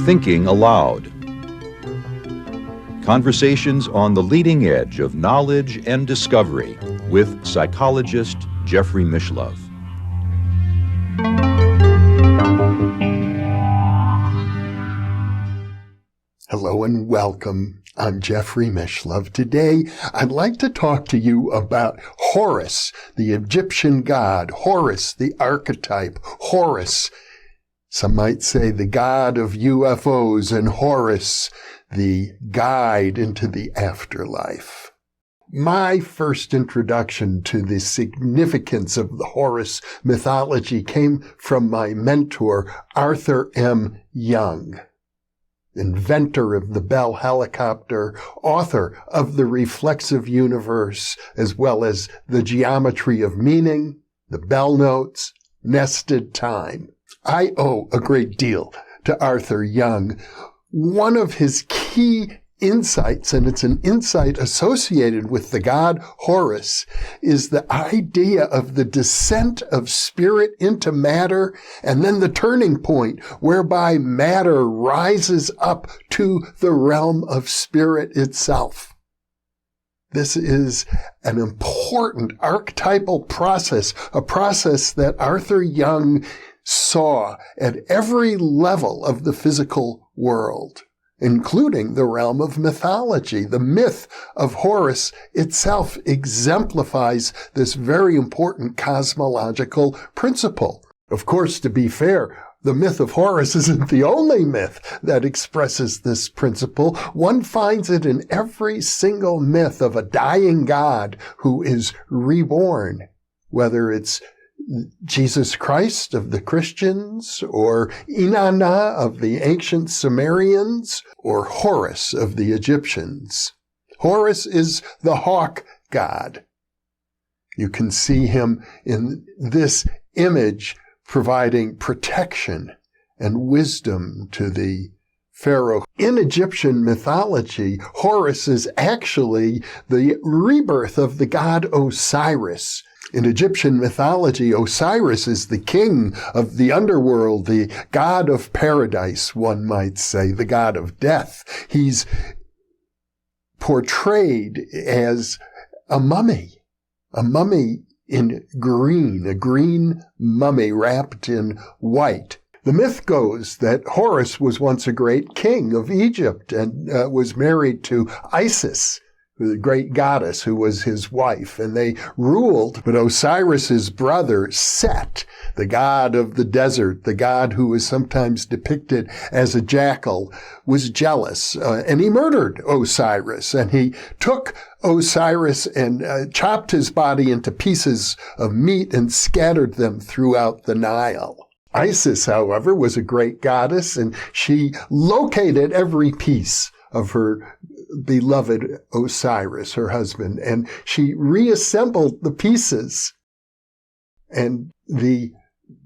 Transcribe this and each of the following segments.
Thinking Aloud. Conversations on the leading edge of knowledge and discovery with psychologist Jeffrey Mishlove. Hello and welcome. I'm Jeffrey Mishlove. Today, I'd like to talk to you about Horus, the Egyptian god, Horus, the archetype, Horus. Some might say the god of UFOs, and Horus, the guide into the afterlife. My first introduction to the significance of the Horus mythology came from my mentor, Arthur M. Young, inventor of the Bell helicopter, author of The Reflexive Universe, as well as The Geometry of Meaning, the Bell Notes, Nested Time. I owe a great deal to Arthur Young. One of his key insights, and it's an insight associated with the god Horus, is the idea of the descent of spirit into matter, and then the turning point whereby matter rises up to the realm of spirit itself. This is an important archetypal process, a process that Arthur Young saw at every level of the physical world, including the realm of mythology. The myth of Horus itself exemplifies this very important cosmological principle. Of course, to be fair, the myth of Horus isn't the only myth that expresses this principle. One finds it in every single myth of a dying god who is reborn, whether it's Jesus Christ of the Christians, or Inanna of the ancient Sumerians, or Horus of the Egyptians. Horus is the hawk god. You can see him in this image providing protection and wisdom to the Pharaoh. In Egyptian mythology, Horus is actually the rebirth of the god Osiris. In Egyptian mythology, Osiris is the king of the underworld, the god of paradise, one might say, the god of death. He's portrayed as a mummy in green, a green mummy wrapped in white. The myth goes that Horus was once a great king of Egypt and was married to Isis, the great goddess who was his wife, and they ruled. But Osiris's brother, Set, the god of the desert, the god who is sometimes depicted as a jackal, was jealous, and he murdered Osiris, and he took Osiris and chopped his body into pieces of meat and scattered them throughout the Nile. Isis, however, was a great goddess, and she located every piece of her beloved Osiris, her husband, and she reassembled the pieces. And the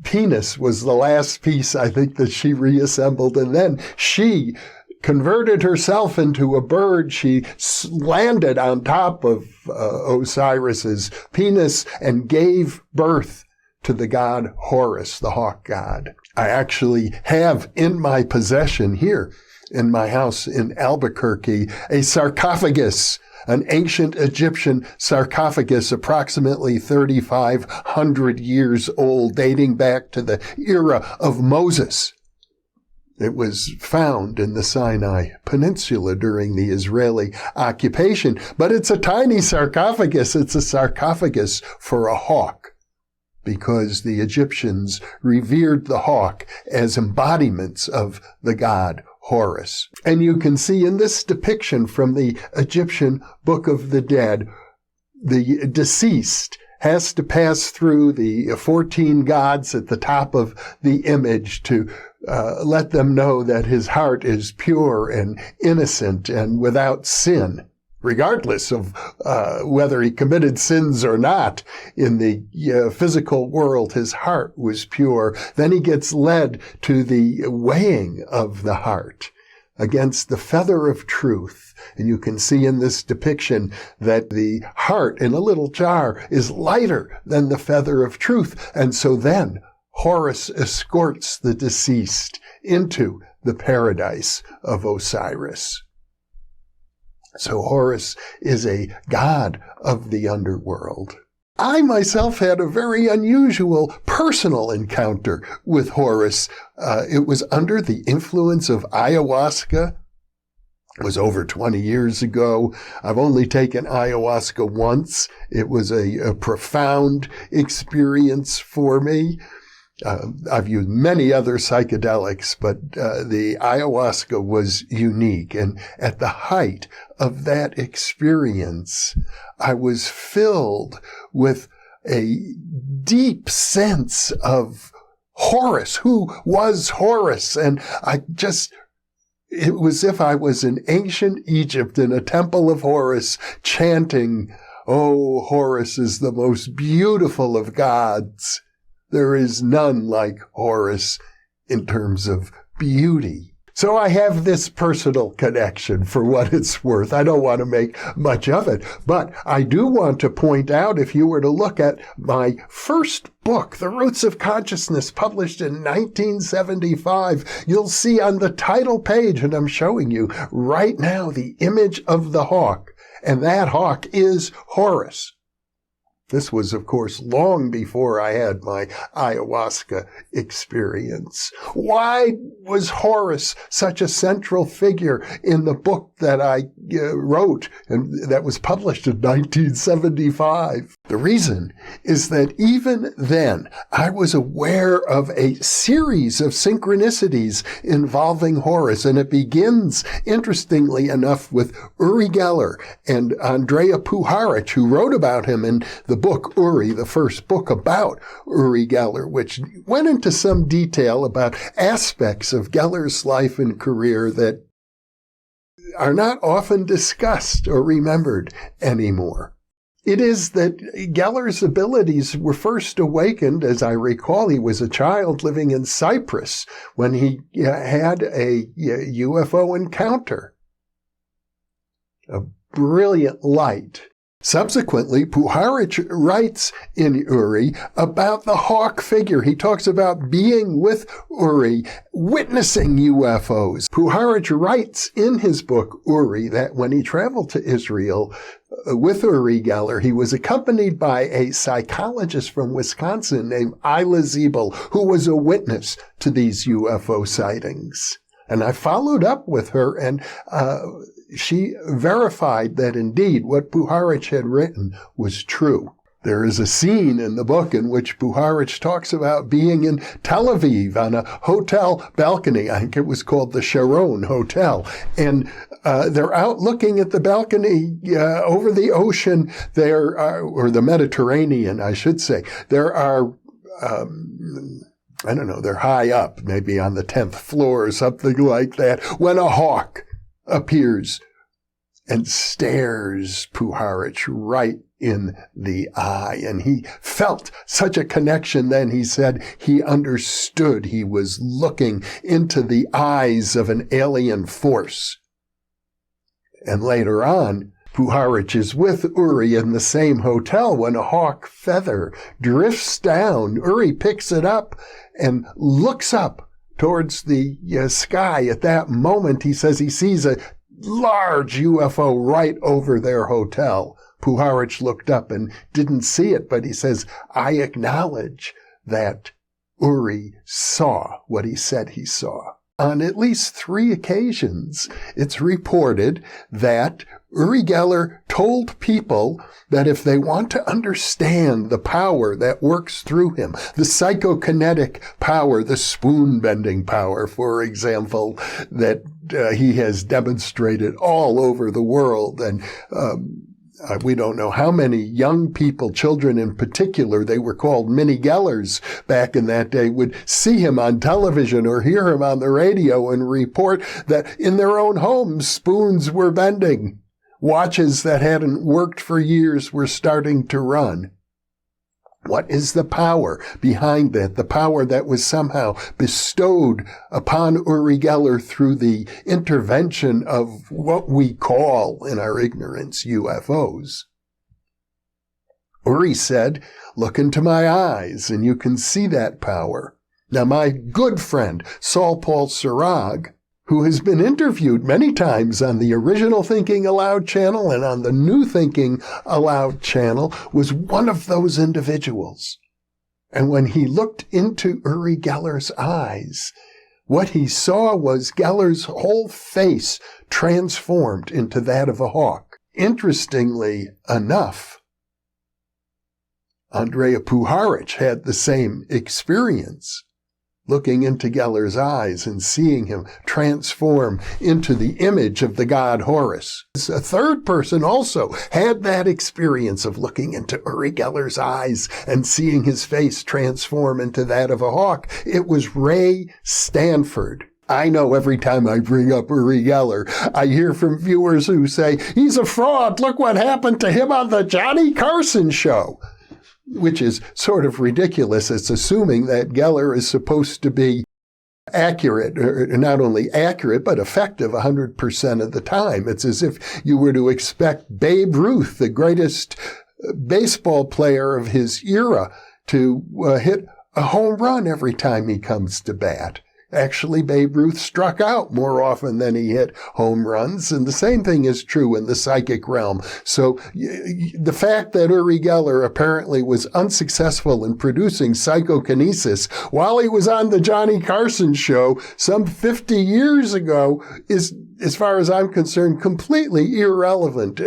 penis was the last piece, I think, that she reassembled. And then she converted herself into a bird. She landed on top of Osiris's penis and gave birth to the god Horus, the hawk god. I actually have in my possession here in my house in Albuquerque a sarcophagus, an ancient Egyptian sarcophagus approximately 3,500 years old, dating back to the era of Moses. It was found in the Sinai Peninsula during the Israeli occupation, but it's a tiny sarcophagus. It's a sarcophagus for a hawk, because the Egyptians revered the hawk as embodiments of the god Horus. And you can see in this depiction from the Egyptian Book of the Dead, the deceased has to pass through the 14 gods at the top of the image to let them know that his heart is pure and innocent and without sin. regardless of whether he committed sins or not. In the physical world, his heart was pure. Then he gets led to the weighing of the heart. against the feather of truth. And you can see in this depiction that the heart in a little jar is lighter than the feather of truth. And so then Horus escorts the deceased into the paradise of Osiris. So Horus is a god of the underworld. I myself had a very unusual personal encounter with Horus. It was under the influence of ayahuasca. It was over 20 years ago. I've only taken ayahuasca once. It was a profound experience for me. I've used many other psychedelics, but the ayahuasca was unique. And at the height of that experience, I was filled with a deep sense of Horus. Who was Horus? And it was as if I was in ancient Egypt in a temple of Horus chanting, "Oh, Horus is the most beautiful of gods. There is none like Horus in terms of beauty." So I have this personal connection for what it's worth. I don't want to make much of it, but I do want to point out, if you were to look at my first book, The Roots of Consciousness, published in 1975, you'll see on the title page, and I'm showing you right now, the image of the hawk, and that hawk is Horus. This was, of course, long before I had my ayahuasca experience. Why was Horus such a central figure in the book that I wrote and that was published in 1975? The reason is that even then, I was aware of a series of synchronicities involving Horus, and it begins, interestingly enough, with Uri Geller and Andrija Puharich, who wrote about him in the book Uri, the first book about Uri Geller, which went into some detail about aspects of Geller's life and career that are not often discussed or remembered anymore. It is that Geller's abilities were first awakened, as I recall, he was a child living in Cyprus when he had a UFO encounter. A brilliant light. Subsequently, Puharich writes in Uri about the hawk figure. He talks about being with Uri, witnessing UFOs. Puharich writes in his book, Uri, that when he traveled to Israel with Uri Geller, he was accompanied by a psychologist from Wisconsin named Ila Ziebel, who was a witness to these UFO sightings. And I followed up with her, and she verified that indeed what Puharich had written was true. There is a scene in the book in which Puharich talks about being in Tel Aviv on a hotel balcony. I think it was called the Sharon Hotel. And they're out looking at the balcony over the ocean. There are, or the Mediterranean, I should say. There are I don't know, they're high up, maybe on the 10th floor or something like that, when a hawk appears and stares Puharich right in the eye. And he felt such a connection then. He said he understood. He was looking into the eyes of an alien force. And later on, Puharich is with Uri in the same hotel when a hawk feather drifts down. Uri picks it up and looks up towards the sky. At that moment, he says he sees a large UFO right over their hotel. Puharich looked up and didn't see it, but he says, I acknowledge that Uri saw what he said he saw. On at least 3 occasions, it's reported that Uri Geller told people that if they want to understand the power that works through him, the psychokinetic power, the spoon-bending power, for example, that he has demonstrated all over the world, and we don't know how many young people, children in particular, they were called mini Gellers back in that day, would see him on television or hear him on the radio and report that in their own homes, spoons were bending. Watches that hadn't worked for years were starting to run. What is the power behind that? The power that was somehow bestowed upon Uri Geller through the intervention of what we call, in our ignorance, UFOs. Uri said, "Look into my eyes and you can see that power." Now, my good friend, Saul Paul Sirag, who has been interviewed many times on the Original Thinking Aloud channel and on the New Thinking Aloud channel, was one of those individuals. And when he looked into Uri Geller's eyes, what he saw was Geller's whole face transformed into that of a hawk. Interestingly enough, Andrija Puharich had the same experience, looking into Geller's eyes and seeing him transform into the image of the God Horus. A third person also had that experience of looking into Uri Geller's eyes and seeing his face transform into that of a hawk. It was Ray Stanford. I know every time I bring up Uri Geller, I hear from viewers who say, "He's a fraud. Look what happened to him on the Johnny Carson show." Which is sort of ridiculous. It's assuming that Geller is supposed to be accurate, or not only accurate, but effective 100% of the time. It's as if you were to expect Babe Ruth, the greatest baseball player of his era, to hit a home run every time he comes to bat. Actually, Babe Ruth struck out more often than he hit home runs, and the same thing is true in the psychic realm. So the fact that Uri Geller apparently was unsuccessful in producing psychokinesis while he was on the Johnny Carson show some 50 years ago is, as far as I'm concerned, completely irrelevant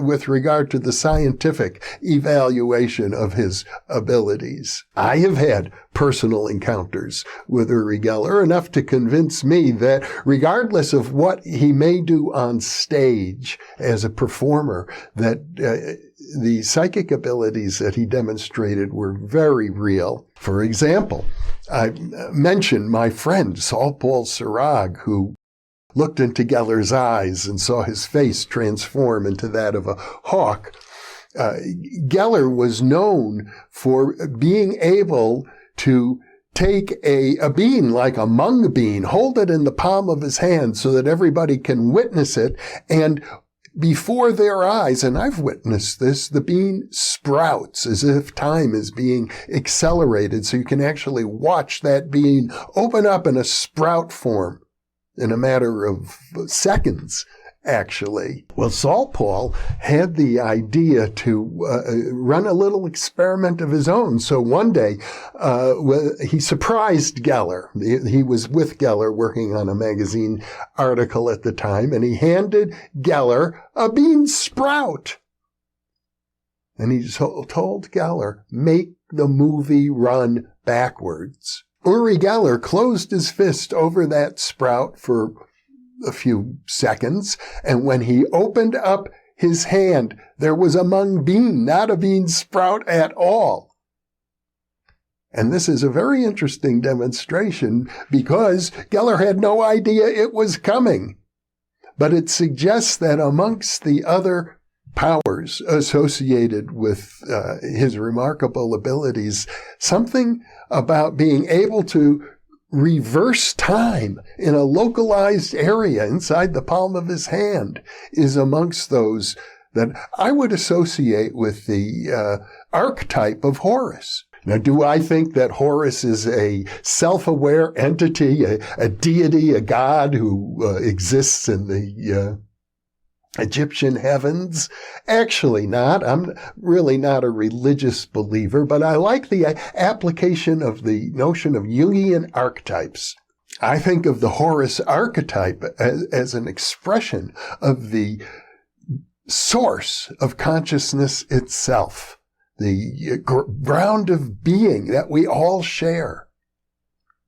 with regard to the scientific evaluation of his abilities. I have had personal encounters with Uri Geller, enough to convince me that regardless of what he may do on stage as a performer, that the psychic abilities that he demonstrated were very real. For example, I mentioned my friend Saul Paul Sirag, who looked into Geller's eyes and saw his face transform into that of a hawk. Geller was known for being able to take a bean like a mung bean, hold it in the palm of his hand so that everybody can witness it, and before their eyes, and I've witnessed this, the bean sprouts as if time is being accelerated, so you can actually watch that bean open up in a sprout form in a matter of seconds, actually. Well, Saul Paul had the idea to run a little experiment of his own. So one day, he surprised Geller. He was with Geller working on a magazine article at the time, and he handed Geller a bean sprout. And he told Geller, "Make the movie run backwards." Uri Geller closed his fist over that sprout for a few seconds, and when he opened up his hand, there was a mung bean, not a bean sprout at all. And this is a very interesting demonstration because Geller had no idea it was coming. But it suggests that amongst the other powers associated with his remarkable abilities, something about being able to reverse time in a localized area inside the palm of his hand is amongst those that I would associate with the archetype of Horus. Now, do I think that Horus is a self-aware entity, a deity, a god who exists in the Egyptian heavens? Actually not. I'm really not a religious believer, but I like the application of the notion of Jungian archetypes. I think of the Horus archetype as an expression of the source of consciousness itself, the ground of being that we all share.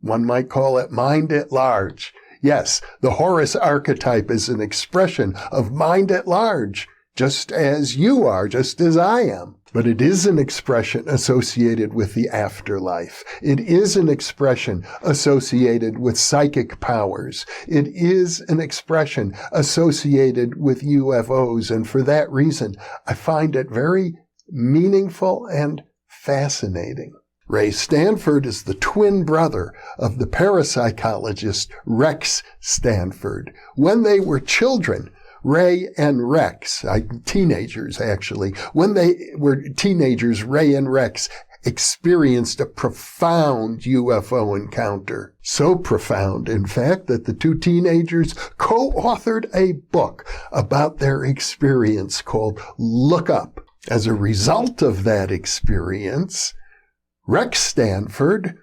One might call it mind at large. Yes, the Horus archetype is an expression of mind at large, just as you are, just as I am. But it is an expression associated with the afterlife. It is an expression associated with psychic powers. It is an expression associated with UFOs. And for that reason, I find it very meaningful and fascinating. Ray Stanford is the twin brother of the parapsychologist Rex Stanford. When they were children, Ray and Rex, teenagers actually, when they were teenagers, Ray and Rex experienced a profound UFO encounter. So profound, in fact, that the two teenagers co-authored a book about their experience called Look Up. As a result of that experience, Rex Stanford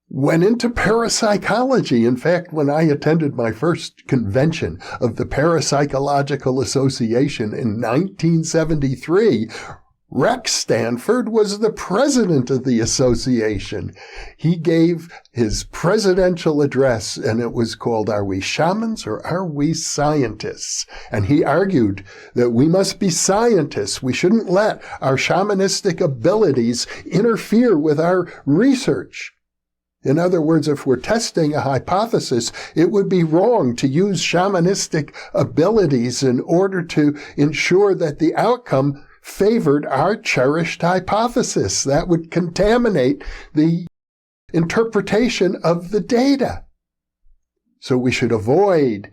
went into parapsychology. In fact, when I attended my first convention of the Parapsychological Association in 1973, Rex Stanford was the president of the association. He gave his presidential address, and it was called, Are We Shamans or Are We Scientists? And he argued that we must be scientists. We shouldn't let our shamanistic abilities interfere with our research. In other words, if we're testing a hypothesis, it would be wrong to use shamanistic abilities in order to ensure that the outcome favored our cherished hypothesis. That would contaminate the interpretation of the data. So we should avoid,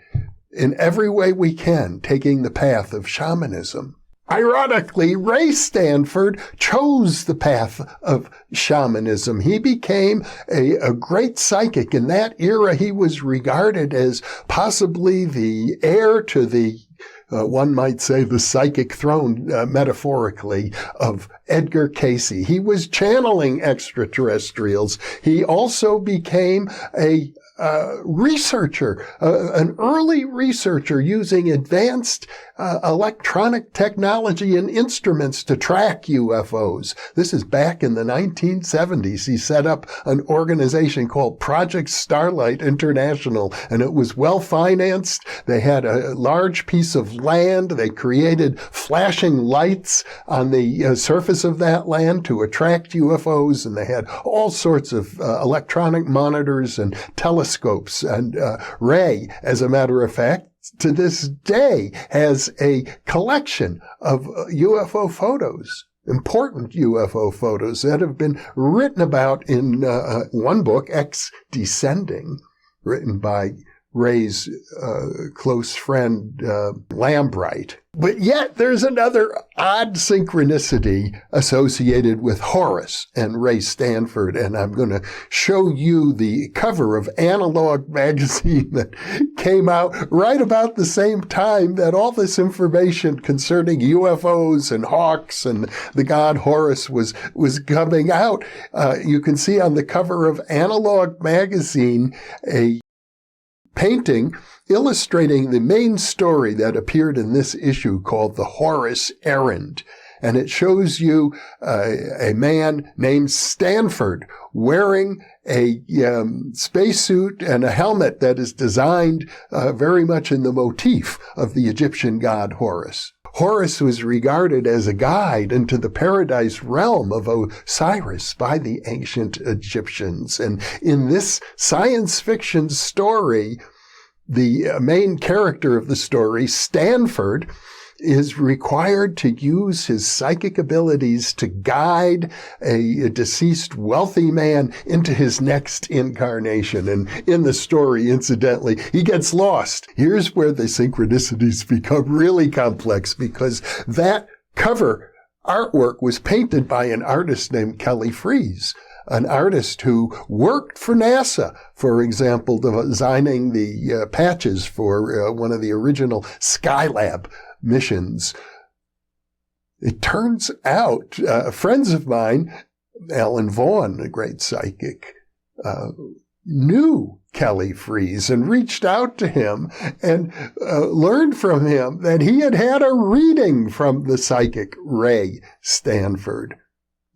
in every way we can, taking the path of shamanism. Ironically, Ray Stanford chose the path of shamanism. He became a great psychic. In that era, he was regarded as possibly the heir to the one might say the psychic throne, metaphorically, of Edgar Cayce. He was channeling extraterrestrials. He also became a researcher, an early researcher using advanced electronic technology and instruments to track UFOs. This is back in the 1970s. He set up an organization called Project Starlight International, and it was well financed. They had a large piece of land. They created flashing lights on the surface of that land to attract UFOs, and they had all sorts of electronic monitors and telescopes. And Ray, as a matter of fact, to this day has a collection of UFO photos, important UFO photos that have been written about in one book, X Descending, written by Ray's close friend Lambright. But yet there's another odd synchronicity associated with Horus and Ray Stanford, and I'm going to show you the cover of Analog magazine that came out right about the same time that all this information concerning UFOs and hawks and the god Horus was coming out. You can see on the cover of Analog magazine a painting illustrating the main story that appeared in this issue called The Horus Errand. And it shows you a man named Stanford wearing a spacesuit and a helmet that is designed very much in the motif of the Egyptian god Horus. Horus was regarded as a guide into the paradise realm of Osiris by the ancient Egyptians. And in this science fiction story, the main character of the story, Stanford, is required to use his psychic abilities to guide a deceased wealthy man into his next incarnation. And in the story, incidentally, he gets lost. Here's where the synchronicities become really complex, because that cover artwork was painted by an artist named Kelly Freas, an artist who worked for NASA, for example, designing the patches for one of the original Skylab missions. It turns out friends of mine, Alan Vaughan, a great psychic, knew Kelly Freas and reached out to him and learned from him that he had had a reading from the psychic Ray Stanford.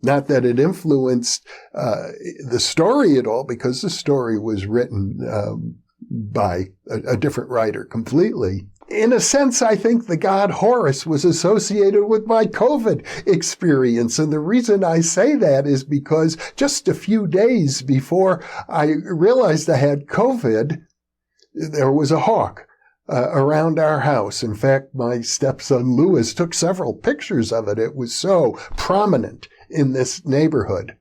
Not that it influenced the story at all, because the story was written by a different writer completely. In a sense, I think the god Horus was associated with my COVID experience. And the reason I say that is because just a few days before I realized I had COVID, there was a hawk around our house. In fact, my stepson Lewis took several pictures of it. It was so prominent in this neighborhood.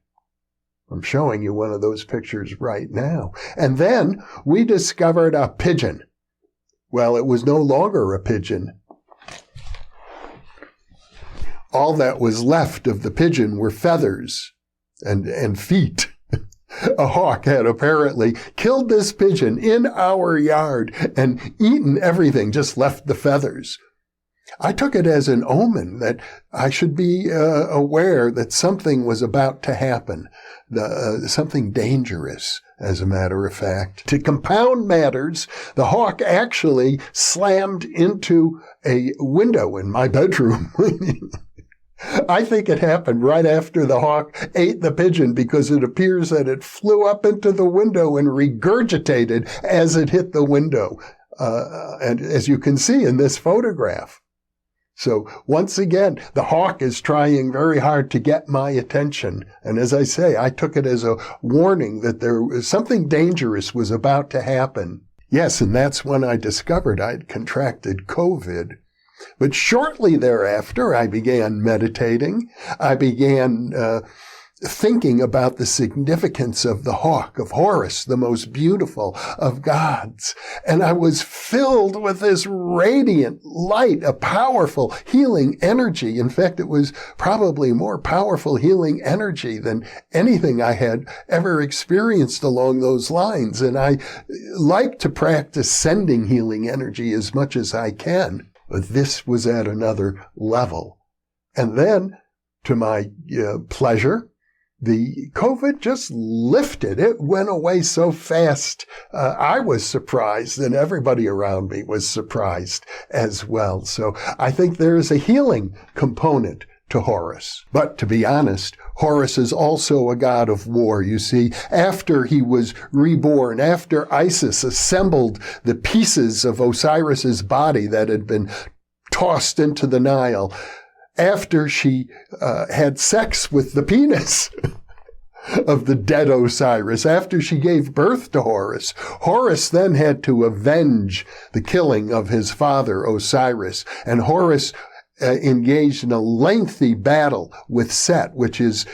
I'm showing you one of those pictures right now. And then we discovered a pigeon. Well, it was no longer a pigeon. All that was left of the pigeon were feathers and feet. A hawk had apparently killed this pigeon in our yard and eaten everything, just left the feathers. I took it as an omen that I should be aware that something was about to happen, something dangerous, as a matter of fact. To compound matters, the hawk actually slammed into a window in my bedroom. I think it happened right after the hawk ate the pigeon, because it appears that it flew up into the window and regurgitated as it hit the window, and as you can see in this photograph. So once again, the hawk is trying very hard to get my attention. And as I say, I took it as a warning that there was something dangerous was about to happen. Yes, and that's when I discovered I'd contracted COVID. But shortly thereafter, I began meditating. I began thinking about the significance of the hawk, of Horus, the most beautiful of gods. And I was filled with this radiant light, a powerful healing energy. In fact, it was probably more powerful healing energy than anything I had ever experienced along those lines. And I like to practice sending healing energy as much as I can. But this was at another level. And then, to my pleasure, the COVID just lifted. It went away so fast. I was surprised, and everybody around me was surprised as well. So I think there is a healing component to Horus. But to be honest, Horus is also a god of war. You see, after he was reborn, after Isis assembled the pieces of Osiris's body that had been tossed into the Nile, after she had sex with the penis of the dead Osiris, after she gave birth to Horus, Horus then had to avenge the killing of his father Osiris, and Horus engaged in a lengthy battle with Set, which is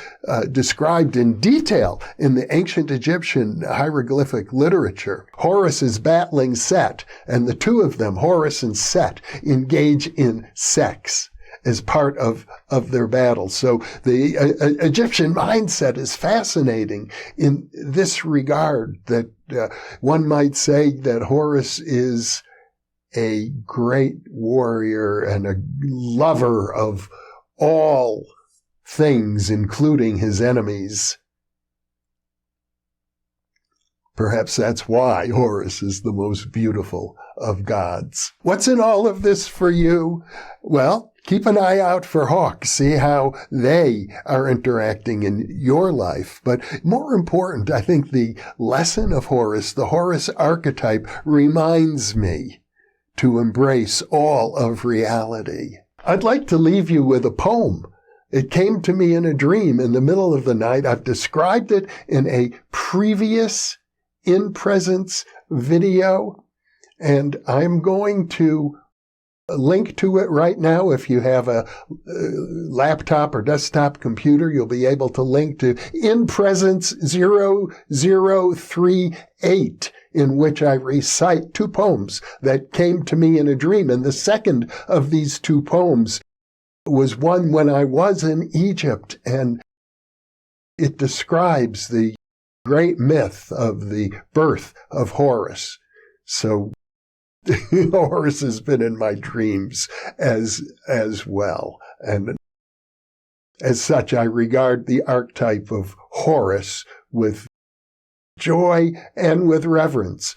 described in detail in the ancient Egyptian hieroglyphic literature. Horus is battling Set, and the two of them, Horus and Set, engage in sex as part of their battle. So the Egyptian mindset is fascinating in this regard, that one might say that Horus is a great warrior and a lover of all things, including his enemies. Perhaps that's why Horus is the most beautiful of gods. What's in all of this for you? Well, keep an eye out for hawks. See how they are interacting in your life. But more important, I think the lesson of Horus, the Horus archetype, reminds me to embrace all of reality. I'd like to leave you with a poem. It came to me in a dream in the middle of the night. I've described it in a previous InPresence video, and I'm going to link to it right now. If you have a laptop or desktop computer, you'll be able to link to InPresence 0038, in which I recite two poems that came to me in a dream. And the second of these two poems was one when I was in Egypt, and it describes the great myth of the birth of Horus. So Horus has been in my dreams as well. And as such, I regard the archetype of Horus with joy and with reverence.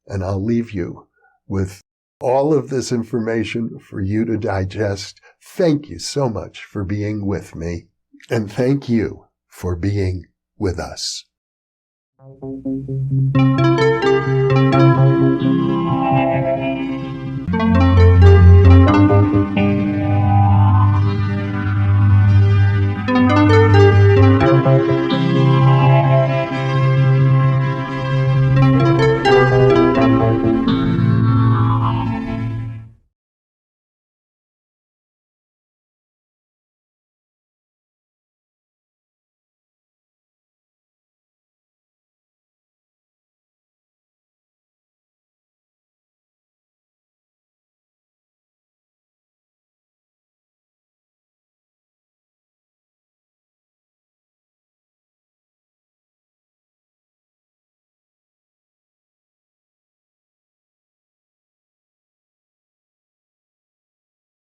And I'll leave you with all of this information for you to digest. Thank you so much for being with me, and thank you for being with us.